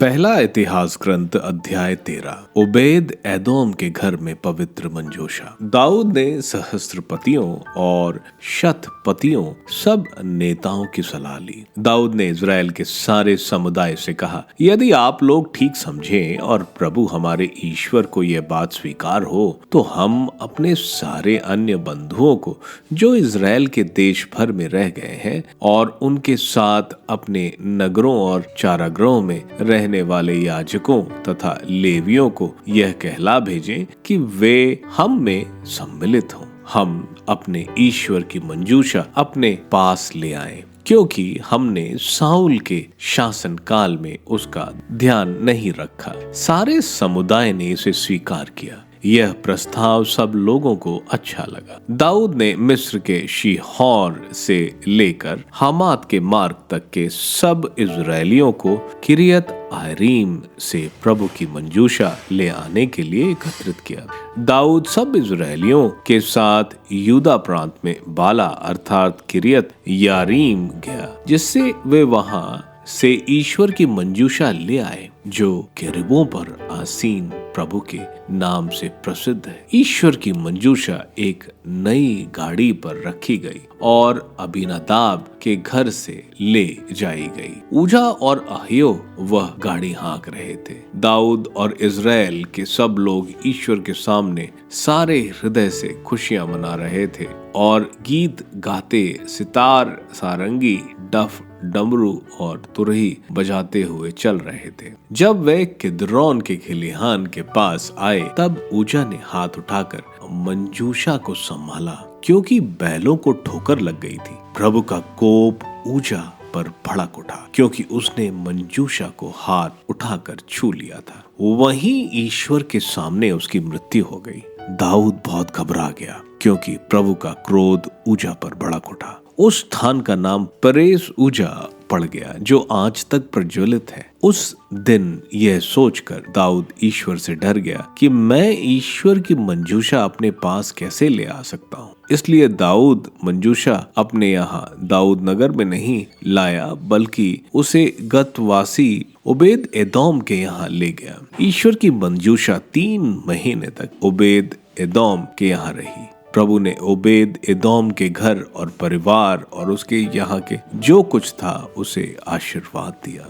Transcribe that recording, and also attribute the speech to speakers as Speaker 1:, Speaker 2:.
Speaker 1: पहला इतिहास ग्रंथ अध्याय 13। उबैद एदोम के घर में पवित्र मंजूषा। दाऊद ने सहस्त्रपतियों और शतपतियों सब नेताओं की सलाह ली। दाऊद ने इज़राइल के सारे समुदाय से कहा, यदि आप लोग ठीक समझें और प्रभु हमारे ईश्वर को यह बात स्वीकार हो तो हम अपने सारे अन्य बंधुओं को जो इज़राइल के देश भर में रह गए हैं और उनके साथ अपने नगरों और चारागृहों में रहने वाले याजकों तथा लेवियों को यह कहला भेजें कि वे हम में सम्मिलित हों। हम अपने ईश्वर की मंजूषा अपने पास ले आएं, क्योंकि हमने साउल के शासन काल में उसका ध्यान नहीं रखा। सारे समुदाय ने इसे स्वीकार किया। यह प्रस्ताव सब लोगों को अच्छा लगा। दाऊद ने मिस्र के शीहोर से लेकर हमात के मार्ग तक के सब इज़राइलियों को किरियत आरीम से प्रभु की मंजूषा ले आने के लिए एकत्रित किया। दाऊद सब इज़राइलियों के साथ यूदा प्रांत में बाला अर्थात किरियत यारीम गया, जिससे वे वहां से ईश्वर की मंजूषा ले आए जो केरूबों पर आसीन प्रभु के नाम से प्रसिद्ध है। ईश्वर की मंजूषा एक नई गाड़ी पर रखी गई और अबीनादाब के घर से ले जाई गई। उजा और अहियो वह गाड़ी हाँक रहे थे। दाऊद और इज़राइल के सब लोग ईश्वर के सामने सारे हृदय से खुशियां मना रहे थे और गीत गाते, सितार, सारंगी, डफ, डमरू और तुरही बजाते हुए चल रहे थे। जब वे किद्रोन के खलिहान के पास आए तब उजा ने हाथ उठाकर मंजूषा को संभाला, क्योंकि बैलों को ठोकर लग गई थी। प्रभु का कोप उजा पर भड़क उठा, क्योंकि उसने मंजूषा को हाथ उठाकर छू लिया था। वहीं ईश्वर के सामने उसकी मृत्यु हो गई। दाऊद बहुत घबरा गया, क्योंकि प्रभु का क्रोध उजा पर भड़क उठा। उस स्थान का नाम परेस उजा पड़ गया, जो आज तक प्रज्वलित है। उस दिन यह सोचकर दाऊद ईश्वर से डर गया कि मैं ईश्वर की मंजूषा अपने पास कैसे ले आ सकता हूँ। इसलिए दाऊद मंजूषा अपने यहाँ दाऊद नगर में नहीं लाया, बल्कि उसे गतवासी उबैद एदोम के यहाँ ले गया। ईश्वर की मंजूषा 3 महीने तक उबैद एदोम के यहाँ रही। प्रभु ने उबैद एदोम के घर और परिवार और उसके यहाँ के जो कुछ था उसे आशीर्वाद दिया।